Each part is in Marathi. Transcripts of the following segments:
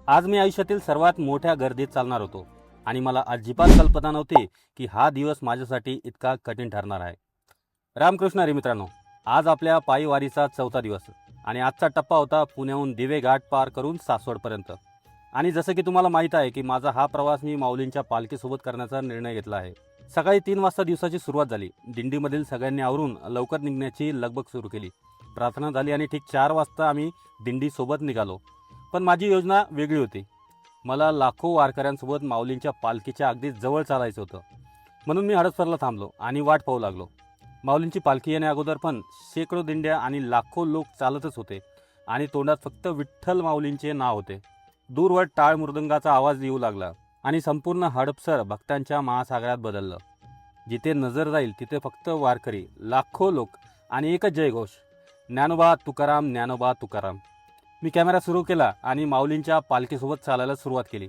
आज मी आयुष्यातील सर्वात मोठ्या गर्दीत चालणार होतो आणि मला अजिबात कल्पना नव्हती की हा दिवस माझ्यासाठी इतका कठीण ठरणार आहे. रामकृष्ण हरी मित्रांनो, आज आपल्या पायी वारीचा चौथा दिवस आणि आजचा टप्पा होता पुण्याहून दिवे घाट पार करून सासवडपर्यंत. आणि जसं की तुम्हाला माहीत आहे की माझा हा प्रवास मी माऊलींच्या पालखीसोबत करण्याचा निर्णय घेतला आहे. सकाळी 3 वाजता दिवसाची सुरुवात झाली. दिंडीमधील सगळ्यांनी आवरून लवकर निघण्याची लगबग सुरू केली. प्रार्थना झाली आणि ठीक 4 वाजता आम्ही दिंडीसोबत निघालो. पण माझी योजना वेगळी होती. मला लाखो वारकऱ्यांसोबत माऊलींच्या पालखीच्या अगदी जवळ चालायचं होतं. म्हणून मी हडपसरला थांबलो आणि वाट पाहू लागलो. माऊलींची पालखी येण्या अगोदर पण शेकडो दिंड्या आणि लाखो लोक चालतच होते आणि तोंडात फक्त विठ्ठल माऊलींचे नाव होते. दूरवर टाळ मृदंगाचा आवाज येऊ लागला आणि संपूर्ण हडपसर भक्तांच्या महासागरात बदललं. जिथे नजर जाईल तिथे फक्त वारकरी, लाखो लोक आणि एकच जयघोष, ज्ञानोबा तुकाराम, ज्ञानोबा तुकाराम. मी कॅमेरा सुरू केला आणि माऊलींच्या पालखीसोबत चालायला सुरुवात केली.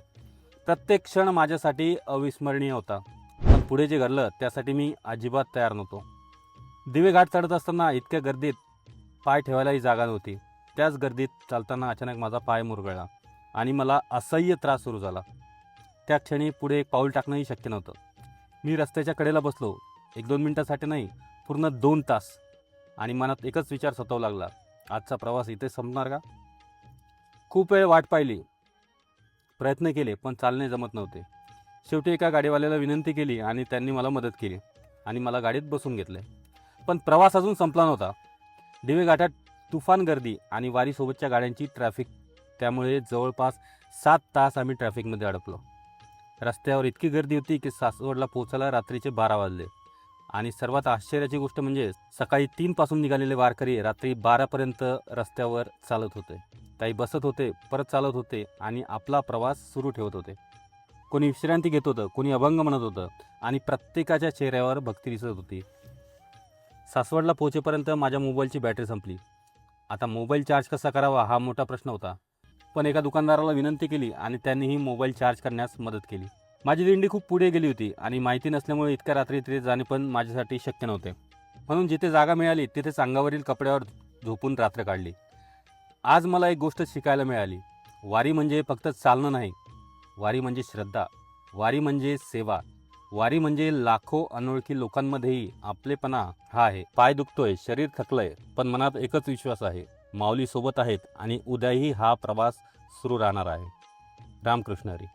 प्रत्येक क्षण माझ्यासाठी अविस्मरणीय होता. पण पुढे जे घडलं त्यासाठी मी अजिबात तयार नव्हतो. दिवे घाट चढत असताना इतक्या गर्दीत पाय ठेवायलाही जागा नव्हती. त्याच गर्दीत चालताना अचानक माझा पाय मुरगळला आणि मला असह्य त्रास सुरू झाला. त्या क्षणी पुढे एक पाऊल टाकणंही शक्य नव्हतं. मी रस्त्याच्या कडेला बसलो. 1-2 मिनिटासाठी नाही, पूर्ण 2 तास. आणि मनात एकच विचार सतावू लागला, आजचा प्रवास इथे संपणार का? खूप वेळ वाट पाहिली, प्रयत्न केले, पण चालणे जमत नव्हते. शेवटी एका गाडीवाल्याला विनंती केली आणि त्यांनी मला मदत केली आणि मला गाडीत बसून घेतले. पण प्रवास अजून संपला नव्हता. दिवे घाटात तुफान गर्दी आणि वारीसोबतच्या गाड्यांची ट्रॅफिक, त्यामुळे जवळपास 7 तास आम्ही ट्रॅफिकमध्ये अडकलो. रस्त्यावर इतकी गर्दी होती की सासवडला पोहोचायला रात्रीचे 12 वाजले. आणि सर्वात आश्चर्याची गोष्ट म्हणजे सकाळी 3 पासून निघालेले वारकरी रात्री 12पर्यंत रस्त्यावर चालत होते. काही बसत होते, परत चालत होते आणि आपला प्रवास सुरू ठेवत होते. कोणी विश्रांती घेत होतं, कोणी अभंग म्हणत होतं आणि प्रत्येकाच्या चेहऱ्यावर भक्ती दिसत होती. सासवडला पोहोचेपर्यंत माझ्या मोबाईलची बॅटरी संपली. आता मोबाईल चार्ज कसा करावा हा मोठा प्रश्न होता. पण एका दुकानदाराला विनंती केली आणि त्यांनीही मोबाईल चार्ज करण्यास मदत केली. माझी दिंडी खूप पुढे गेली होती आणि माहिती नसल्यामुळे इतक्या रात्री तिथे जाणे पण माझ्यासाठी शक्य नव्हते. म्हणून जिथे जागा मिळाली तिथेच अंगावरील कपड्यावर झोपून रात्र काढली. आज मला एक गोष्ट शिकायला मिळाली. वारी म्हणजे फक्त चालणं नाही. वारी म्हणजे श्रद्धा. वारी म्हणजे सेवा. वारी म्हणजे लाखो अनोळखी लोकांमध्येही आपलेपणा हा आहे. पाय दुखतोय, शरीर थकलंय, पण मनात एकच विश्वास आहे, माऊली सोबत आहेत आणि उद्याही हा प्रवास सुरू राहणार आहे. रामकृष्ण हरी.